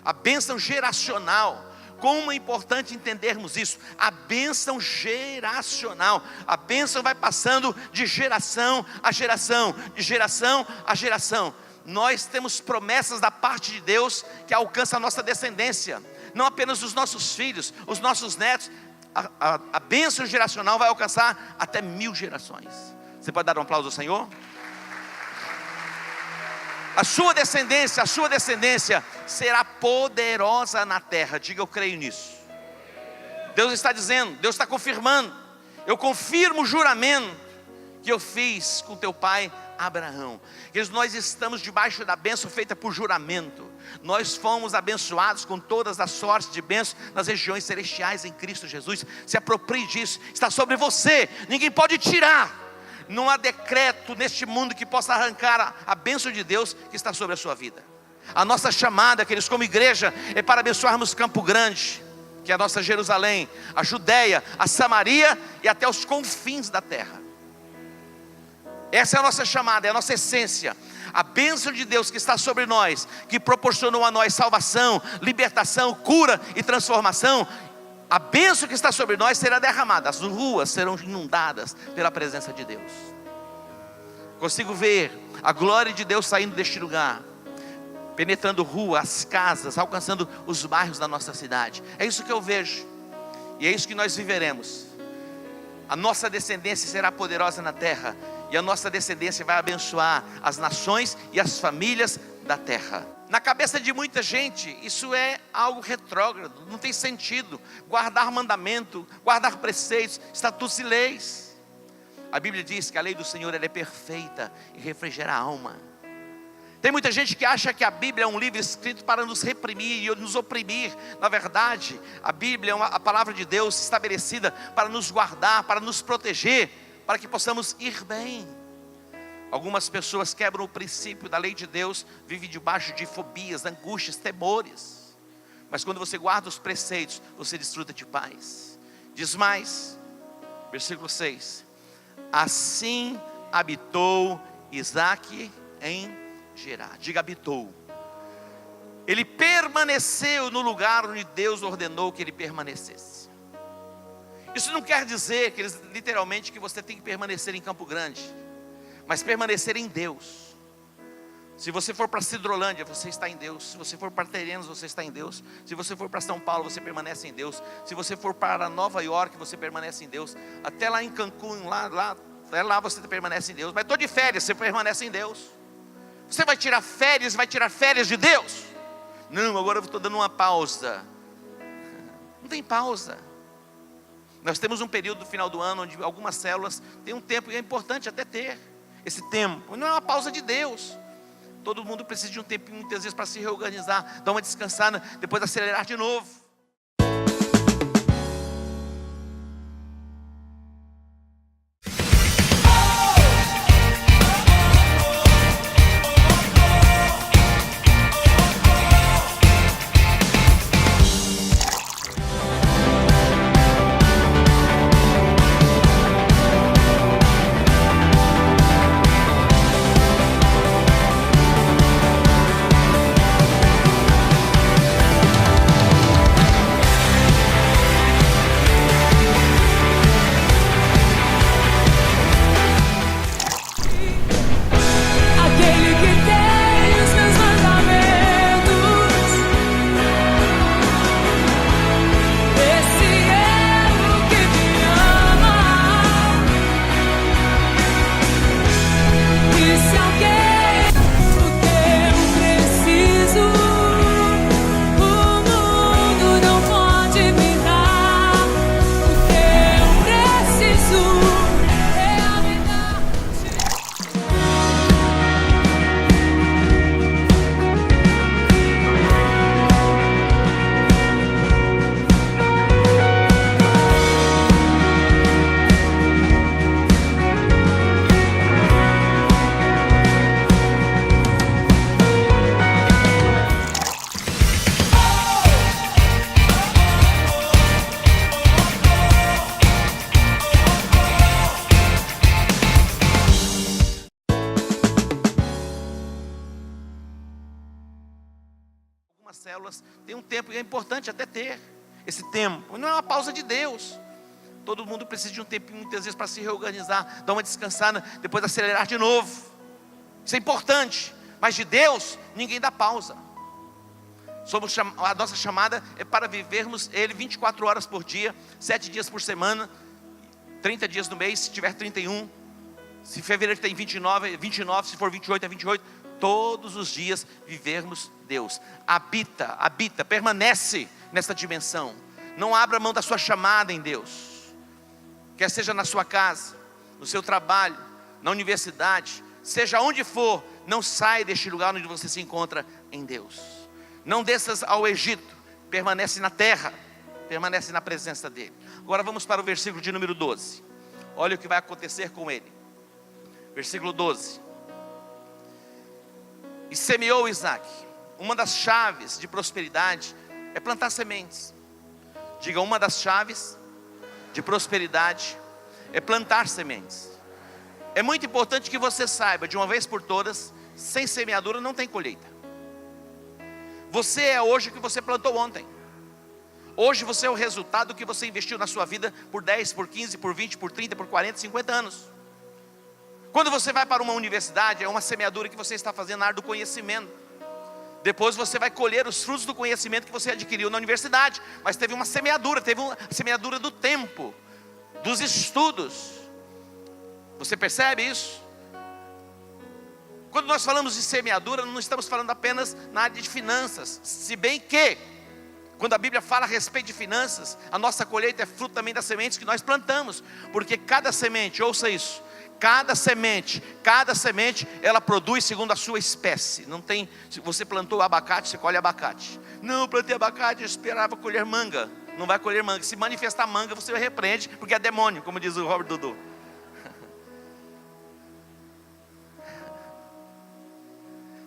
A bênção geracional. Como é importante entendermos isso. A bênção geracional. A bênção vai passando de geração a geração, de geração a geração. Nós temos promessas da parte de Deus que alcança a nossa descendência. Não apenas os nossos filhos, os nossos netos. A bênção geracional vai alcançar até 1000 gerações. Você pode dar um aplauso ao Senhor? A sua descendência será poderosa na terra. Diga: eu creio nisso. Deus está dizendo, Deus está confirmando. Eu confirmo o juramento que eu fiz com teu pai Abraão. Nós estamos debaixo da bênção feita por juramento. Nós fomos abençoados com todas as sortes de bênção nas regiões celestiais em Cristo Jesus. Se aproprie disso, está sobre você, ninguém pode tirar. Não há decreto neste mundo que possa arrancar a bênção de Deus que está sobre a sua vida. A nossa chamada, queridos, como igreja, é para abençoarmos Campo Grande, que é a nossa Jerusalém, a Judéia, a Samaria e até os confins da terra. Essa é a nossa chamada, é a nossa essência. A bênção de Deus que está sobre nós, que proporcionou a nós salvação, libertação, cura e transformação. A bênção que está sobre nós será derramada. As ruas serão inundadas pela presença de Deus. Consigo ver a glória de Deus saindo deste lugar. penetrando ruas, casas, alcançando os bairros da nossa cidade. É isso que eu vejo, e é isso que nós viveremos. A nossa descendência será poderosa na terra, e a nossa descendência vai abençoar as nações e as famílias da terra. Na cabeça de muita gente, isso é algo retrógrado, não tem sentido. Guardar mandamento, guardar preceitos, estatutos e leis. A Bíblia diz que a lei do Senhor ela é perfeita e refrigera a alma. Tem muita gente que acha que a Bíblia é um livro escrito para nos reprimir e nos oprimir. Na verdade, a Bíblia é a palavra de Deus estabelecida para nos guardar, para nos proteger, para que possamos ir bem. Algumas pessoas quebram o princípio da lei de Deus, vivem debaixo de fobias, angústias, temores. Mas quando você guarda os preceitos, você desfruta de paz. Diz mais, versículo 6. Assim habitou Isaque em Gerar. Diga habitou. Ele permaneceu no lugar onde Deus ordenou que ele permanecesse. Isso não quer dizer que literalmente que você tem que permanecer em Campo Grande, mas permanecer em Deus. Se você for para Cidrolândia, você está em Deus. Se você for para Terenos, você está em Deus. Se você for para São Paulo, você permanece em Deus. Se você for para Nova York, você permanece em Deus. Até lá em Cancún, lá você permanece em Deus. Mas estou de férias, você permanece em Deus. Você vai tirar férias de Deus? Não, agora eu estou dando uma pausa. Não tem pausa. Nós temos um período do final do ano onde algumas células têm um tempo, e é importante até ter esse tempo. Não é uma pausa de Deus. Todo mundo precisa de um tempinho muitas vezes para se reorganizar, dar uma descansada, depois acelerar de novo. Células tem um tempo, e é importante até ter esse tempo. Não é uma pausa de Deus. Todo mundo precisa de um tempinho muitas vezes para se reorganizar, dar uma descansada, depois acelerar de novo. Isso é importante, mas de Deus ninguém dá pausa. A nossa chamada é para vivermos Ele 24 horas por dia, 7 dias por semana, 30 dias no mês, se tiver 31. Se fevereiro tem 29, se for 28 é 28. Todos os dias vivermos Deus. Habita, permanece nessa dimensão. Não abra mão da sua chamada em Deus. Quer seja na sua casa, no seu trabalho, na universidade, seja onde for, não saia deste lugar onde você se encontra em Deus. Não desças ao Egito, permanece na terra, permanece na presença dEle. Agora vamos para o versículo de número 12. Olha o que vai acontecer com ele. Versículo 12. E semeou Isaque. Uma das chaves de prosperidade é plantar sementes. Diga, uma das chaves de prosperidade é plantar sementes. É muito importante que você saiba, de uma vez por todas, sem semeadura não tem colheita. Você é hoje o que você plantou ontem. Hoje você é o resultado que você investiu na sua vida por 10, por 15, por 20, por 30, por 40, 50 anos. Quando você vai para uma universidade, é uma semeadura que você está fazendo na área do conhecimento. Depois você vai colher os frutos do conhecimento que você adquiriu na universidade. Mas teve uma semeadura, teve uma semeadura do tempo, dos estudos. Você percebe isso? Quando nós falamos de semeadura, não estamos falando apenas na área de finanças. Se bem que, quando a Bíblia fala a respeito de finanças, a nossa colheita é fruto também das sementes que nós plantamos. Porque cada semente, ouça isso, cada semente, ela produz segundo a sua espécie. Não tem, se você plantou abacate, você colhe abacate. Não, eu plantei abacate, eu esperava colher manga. Não vai colher manga. Se manifestar manga, você repreende, porque é demônio, como diz o Robert Dudu.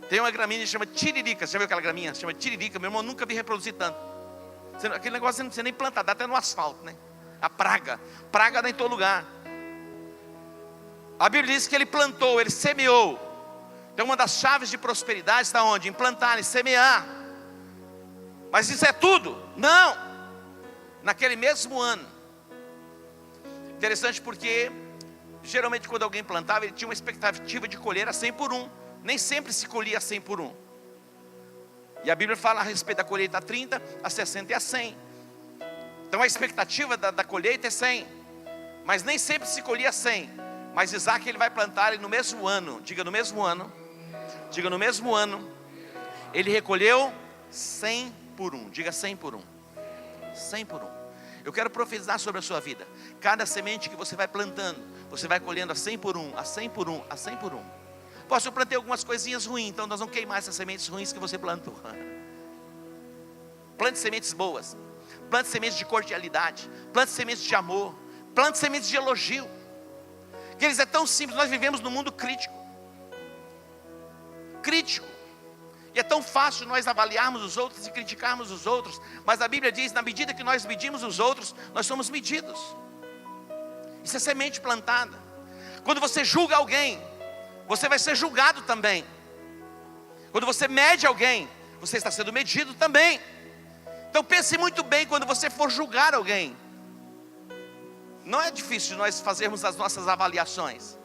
Tem uma graminha que chama tiririca. Você já viu aquela graminha? Chama tiririca. Meu irmão, nunca vi reproduzir tanto. Aquele negócio você não precisa nem plantar, dá até no asfalto, né? A praga dá em todo lugar. A Bíblia diz que ele plantou, ele semeou. Então uma das chaves de prosperidade está onde? Em plantar, em semear. Mas isso é tudo? Não. Naquele mesmo ano. Interessante porque geralmente quando alguém plantava, ele tinha uma expectativa de colher a 100 por 1. Nem sempre se colhia a 100 por 1. E a Bíblia fala a respeito da colheita a 30, a 60 e a 100. Então a expectativa da colheita é 100. Mas nem sempre se colhia 100. Mas Isaac ele vai plantar e no mesmo ano, diga no mesmo ano, ele recolheu 100 por 1. Diga 100 por 1. 100 por 1. Eu quero profetizar sobre a sua vida. Cada semente que você vai plantando, você vai colhendo a 100 por 1, a 100 por 1, a 100 por 1. Eu plantei algumas coisinhas ruins, então nós vamos queimar essas sementes ruins que você plantou. Plante sementes boas, plante sementes de cordialidade, plante sementes de amor, plante sementes de elogio. Queridos, é tão simples, nós vivemos num mundo crítico. E é tão fácil nós avaliarmos os outros e criticarmos os outros. Mas a Bíblia diz, na medida que nós medimos os outros, nós somos medidos. Isso é semente plantada. Quando você julga alguém, você vai ser julgado também. Quando você mede alguém, você está sendo medido também. Então pense muito bem quando você for julgar alguém. Não é difícil nós fazermos as nossas avaliações.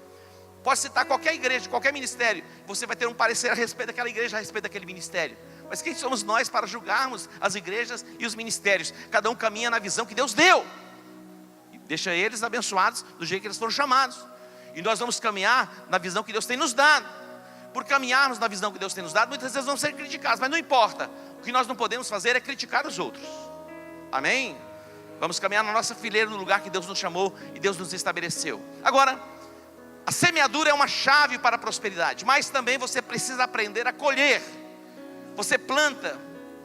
Pode citar qualquer igreja, qualquer ministério, você vai ter um parecer a respeito daquela igreja, a respeito daquele ministério. Mas quem somos nós para julgarmos as igrejas e os ministérios? Cada um caminha na visão que Deus deu. E deixa eles abençoados do jeito que eles foram chamados. E nós vamos caminhar na visão que Deus tem nos dado. Por caminharmos na visão que Deus tem nos dado, muitas vezes vamos ser criticados, mas não importa. O que nós não podemos fazer é criticar os outros. Amém? Vamos caminhar na nossa fileira, no lugar que Deus nos chamou e Deus nos estabeleceu. Agora, a semeadura é uma chave para a prosperidade, mas também você precisa aprender a colher. Você planta,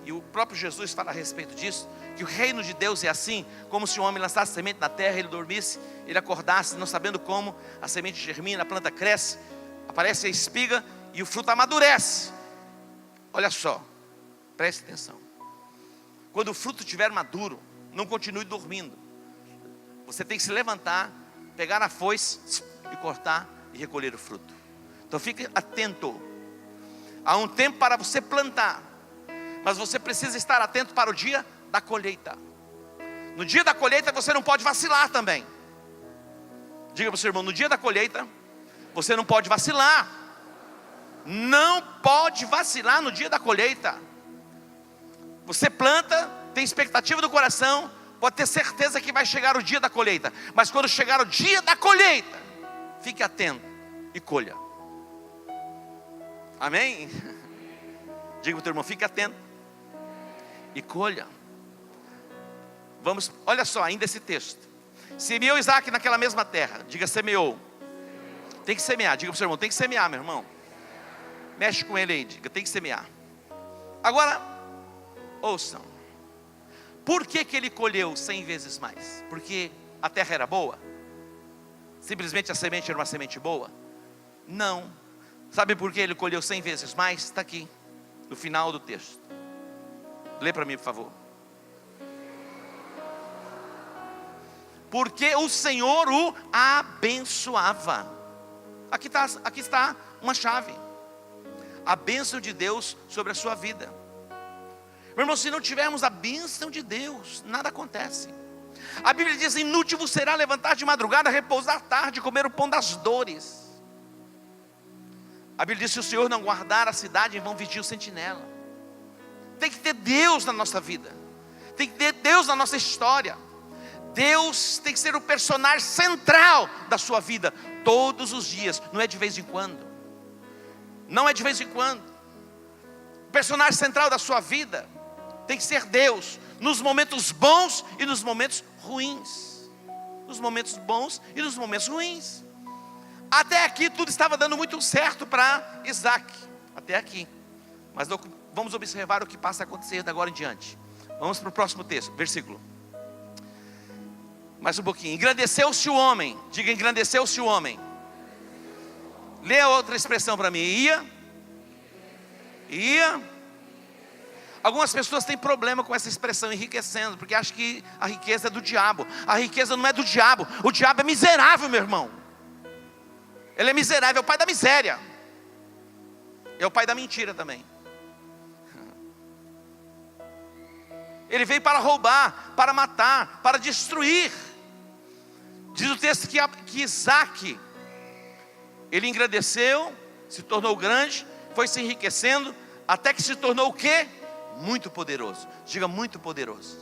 e o próprio Jesus fala a respeito disso, que o reino de Deus é assim, como se um homem lançasse semente na terra, ele dormisse, ele acordasse, não sabendo como, a semente germina, a planta cresce, aparece a espiga e o fruto amadurece. Olha só, preste atenção. Quando o fruto estiver maduro, não continue dormindo. Você tem que se levantar, pegar a foice e cortar e recolher o fruto. Então fique atento. Há um tempo para você plantar, mas você precisa estar atento para o dia da colheita. No dia da colheita você não pode vacilar também. Diga para o seu irmão, no dia da colheita você não pode vacilar. Não pode vacilar no dia da colheita. Você planta, tem expectativa do coração, pode ter certeza que vai chegar o dia da colheita. Mas quando chegar o dia da colheita, fique atento e colha. Amém? Diga para o teu irmão, fique atento e colha. Vamos, olha só, ainda esse texto. Semeou Isaac naquela mesma terra. Diga, semeou. Tem que semear, diga para o seu irmão, tem que semear, meu irmão. Mexe com ele aí, diga, tem que semear. Agora, ouçam. Por que ele colheu 100 vezes mais? Porque a terra era boa? Simplesmente a semente era uma semente boa? Não. Sabe por que ele colheu 100 vezes mais? Está aqui, no final do texto. Lê para mim, por favor. Porque o Senhor o abençoava. Aqui está uma chave. A bênção de Deus sobre a sua vida. Meu irmão, se não tivermos a bênção de Deus, nada acontece. A Bíblia diz, inútil vos será levantar de madrugada, repousar tarde, comer o pão das dores. A Bíblia diz, se o Senhor não guardar a cidade, em vão vigia o sentinela. tem que ter Deus na nossa vida, tem que ter Deus na nossa história. Deus tem que ser o personagem central da sua vida, todos os dias, não é de vez em quando. Não é de vez em quando. O personagem central da sua vida tem que ser Deus, nos momentos bons e nos momentos ruins. Nos momentos bons e nos momentos ruins. Até aqui tudo estava dando muito certo para Isaac, até aqui. Mas vamos observar o que passa a acontecer de agora em diante. Vamos para o próximo texto, versículo. Mais um pouquinho. Engrandeceu-se o homem. Diga, engrandeceu-se o homem. Lê a outra expressão para mim. Ia. Algumas pessoas têm problema com essa expressão, enriquecendo, porque acham que a riqueza é do diabo. A riqueza não é do diabo. O diabo é miserável, meu irmão. Ele é miserável, é o pai da miséria. É o pai da mentira também. Ele veio para roubar, para matar, para destruir. Diz o texto que Isaac, ele engrandeceu, se tornou grande, foi se enriquecendo, até que se tornou o quê? Muito poderoso. Diga, muito poderoso.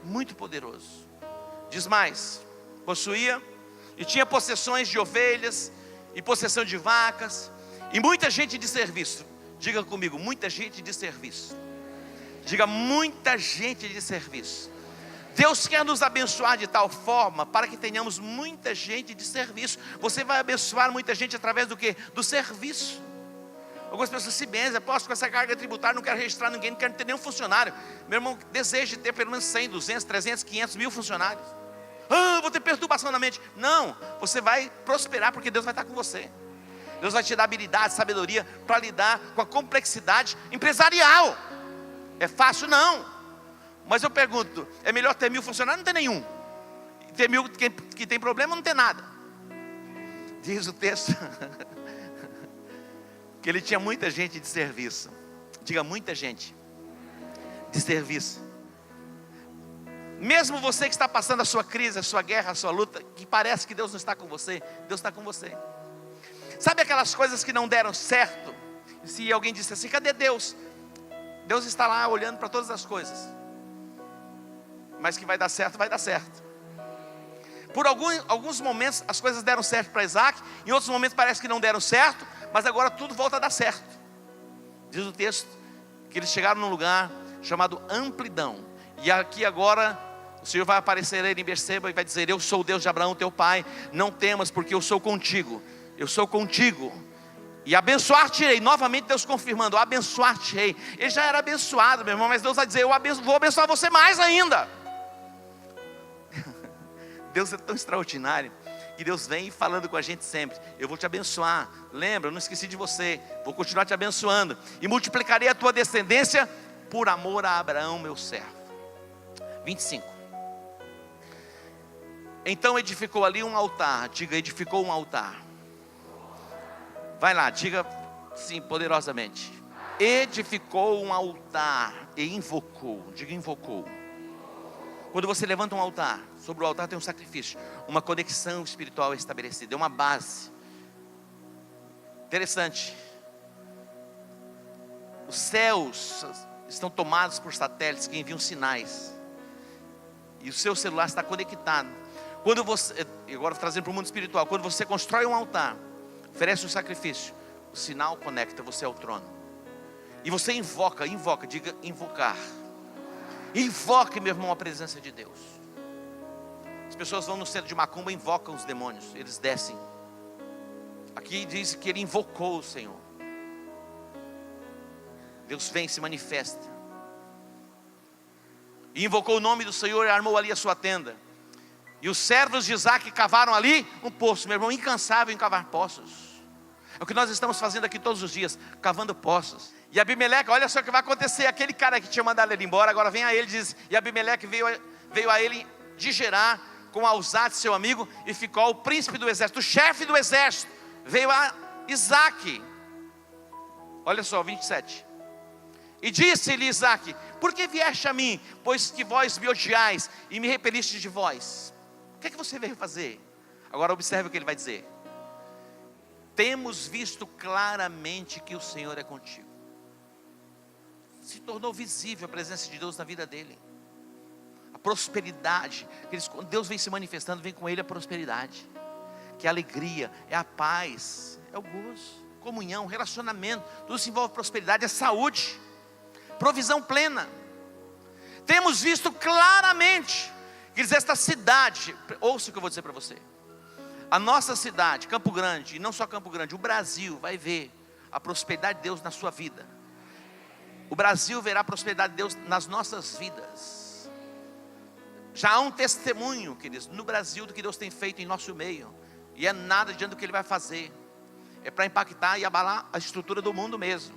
Muito poderoso. Diz mais, possuía e tinha possessões de ovelhas e possessão de vacas e muita gente de serviço. Diga comigo, muita gente de serviço. Diga, muita gente de serviço. Deus quer nos abençoar de tal forma para que tenhamos muita gente de serviço. Você vai abençoar muita gente através do quê? Do serviço. Algumas pessoas se benzem, posso com essa carga tributária, não quero registrar ninguém, não quero ter nenhum funcionário. Meu irmão, deseja ter pelo menos 100, 200, 300, 500 mil funcionários. Vou ter perturbação na mente. Não, você vai prosperar porque Deus vai estar com você. Deus vai te dar habilidade, sabedoria para lidar com a complexidade empresarial. É fácil? Não. Mas eu pergunto, é melhor ter 1000 funcionários? Não ter nenhum. Ter 1000 que tem problema? Não ter nada. Diz o texto que ele tinha muita gente de serviço. Diga, muita gente de serviço. Mesmo você que está passando a sua crise, a sua guerra, a sua luta, que parece que Deus não está com você, Deus está com você. Sabe aquelas coisas que não deram certo? Se alguém disse assim, cadê Deus? Deus está lá olhando para todas as coisas. Mas que vai dar certo, vai dar certo. Por alguns momentos as coisas deram certo para Isaac, em outros momentos parece que não deram certo, mas agora tudo volta a dar certo. Diz o texto que eles chegaram num lugar chamado Amplidão. E aqui agora o Senhor vai aparecer a ele em Berseba e vai dizer, eu sou o Deus de Abraão teu pai, não temas porque eu sou contigo. Eu sou contigo. E abençoar-te-ei, novamente Deus confirmando, abençoar-te-ei. Ele já era abençoado, meu irmão, mas Deus vai dizer, vou abençoar você mais ainda. Deus é tão extraordinário, que Deus vem falando com a gente sempre, eu vou te abençoar, lembra, eu não esqueci de você, vou continuar te abençoando, e multiplicarei a tua descendência, por amor a Abraão meu servo. 25. Então edificou ali um altar, diga, edificou um altar. Vai lá, diga sim, poderosamente. Edificou um altar e invocou, diga invocou. Quando você levanta um altar, sobre o altar tem um sacrifício, uma conexão espiritual estabelecida, é uma base. Interessante. Os céus estão tomados por satélites que enviam sinais. E o seu celular está conectado. Quando você, agora trazendo para o mundo espiritual, quando você constrói um altar, oferece um sacrifício, o sinal conecta você ao trono. E você invoca, diga invocar. Invoque, meu irmão, a presença de Deus. As pessoas vão no centro de macumba e invocam os demônios, eles descem. Aqui diz que ele invocou o Senhor. Deus vem e se manifesta. E invocou o nome do Senhor e armou ali a sua tenda. E os servos de Isaac cavaram ali um poço, meu irmão, incansável em cavar poços. É o que nós estamos fazendo aqui todos os dias, cavando poços. E Abimeleque, olha só o que vai acontecer. Aquele cara que tinha mandado ele embora, agora vem a ele e diz, e Abimeleque veio a ele de Gerar, com Alzate seu amigo, e ficou o príncipe do exército, o chefe do exército. Veio a Isaac. Olha só, 27. E disse-lhe Isaac, por que vieste a mim? Pois que vós me odiais e me repeliste de vós. O que é que você veio fazer? Agora observe o que ele vai dizer. Temos visto claramente que o Senhor é contigo. se tornou visível a presença de Deus na vida dele. A prosperidade, quando Deus vem se manifestando, vem com ele a prosperidade, que é a alegria, é a paz, é o gozo, comunhão, relacionamento, tudo se envolve prosperidade, é saúde, provisão plena. Temos visto claramente, que esta cidade, ouça o que eu vou dizer para você, a nossa cidade, Campo Grande, e não só Campo Grande, o Brasil vai ver a prosperidade de Deus na sua vida. O Brasil verá a prosperidade de Deus nas nossas vidas. Já há um testemunho, queridos, no Brasil do que Deus tem feito em nosso meio. E é nada diante do que Ele vai fazer. É para impactar e abalar a estrutura do mundo mesmo.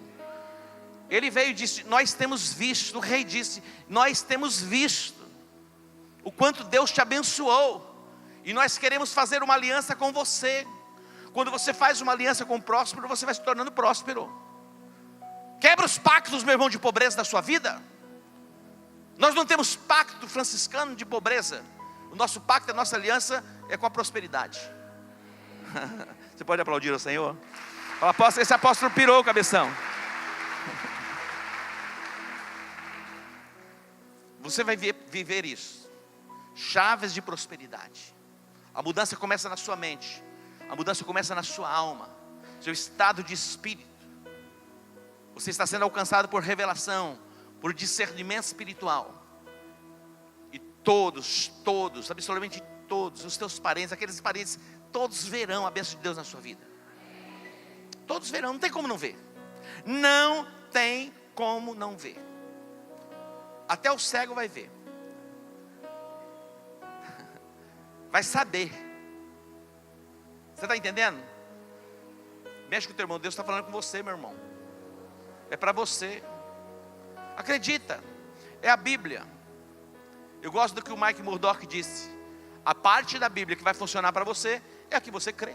Ele veio e disse, nós temos visto, o rei disse, nós temos visto o quanto Deus te abençoou. E nós queremos fazer uma aliança com você. Quando você faz uma aliança com o próspero, você vai se tornando próspero. Quebra os pactos, meu irmão, de pobreza da sua vida. Nós não temos pacto franciscano de pobreza. O nosso pacto, a nossa aliança é com a prosperidade. Você pode aplaudir ao Senhor? Esse apóstolo pirou, cabeção. Você vai viver isso. Chaves de prosperidade. A mudança começa na sua mente. A mudança começa na sua alma. Seu estado de espírito. Você está sendo alcançado por revelação, por discernimento espiritual. E todos, absolutamente todos, os teus parentes, aqueles parentes, todos verão a bênção de Deus na sua vida. Todos verão, não tem como não ver. Não tem como não ver. Até o cego vai ver. Vai saber. Você está entendendo? Mexe com o teu irmão, Deus está falando com você, meu irmão. É para você. Acredita, é a Bíblia. Eu gosto do que o Mike Murdock disse. A parte da Bíblia que vai funcionar para você é a que você crê.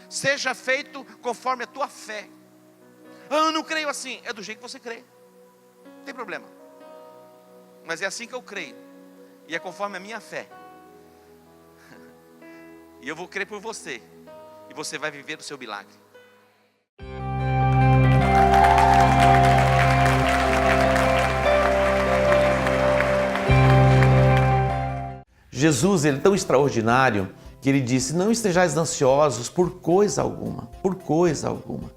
Seja feito conforme a tua fé. Eu não creio assim. É do jeito que você crê. Não tem problema. Mas é assim que eu creio. E é conforme a minha fé. E eu vou crer por você. E você vai viver o seu milagre. Jesus, ele é tão extraordinário que ele disse, não estejais ansiosos por coisa alguma, por coisa alguma.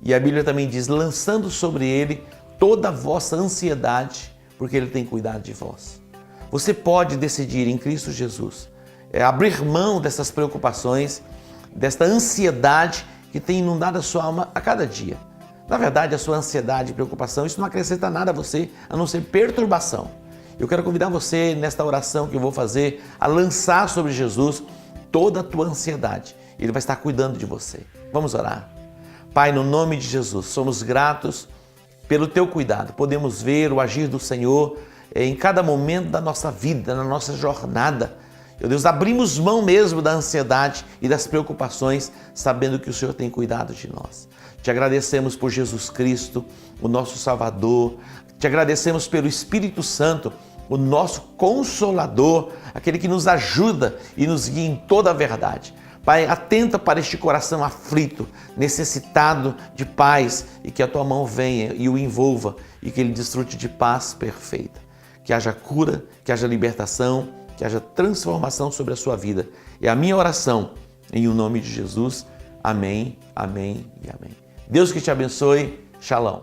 E a Bíblia também diz, lançando sobre ele toda a vossa ansiedade, porque ele tem cuidado de vós. Você pode decidir em Cristo Jesus, abrir mão dessas preocupações, desta ansiedade que tem inundado a sua alma a cada dia. Na verdade, a sua ansiedade e preocupação, isso não acrescenta nada a você, a não ser perturbação. Eu quero convidar você, nesta oração que eu vou fazer, a lançar sobre Jesus toda a tua ansiedade. Ele vai estar cuidando de você. Vamos orar. Pai, no nome de Jesus, somos gratos pelo teu cuidado. Podemos ver o agir do Senhor em cada momento da nossa vida, na nossa jornada. Meu Deus, abrimos mão mesmo da ansiedade e das preocupações, sabendo que o Senhor tem cuidado de nós. Te agradecemos por Jesus Cristo, o nosso Salvador. Te agradecemos pelo Espírito Santo, o nosso Consolador, aquele que nos ajuda e nos guia em toda a verdade. Pai, atenta para este coração aflito, necessitado de paz, e que a tua mão venha e o envolva e que ele desfrute de paz perfeita. Que haja cura, que haja libertação, que haja transformação sobre a sua vida. É a minha oração, em o nome de Jesus. Amém, amém e amém. Deus que te abençoe. Shalom.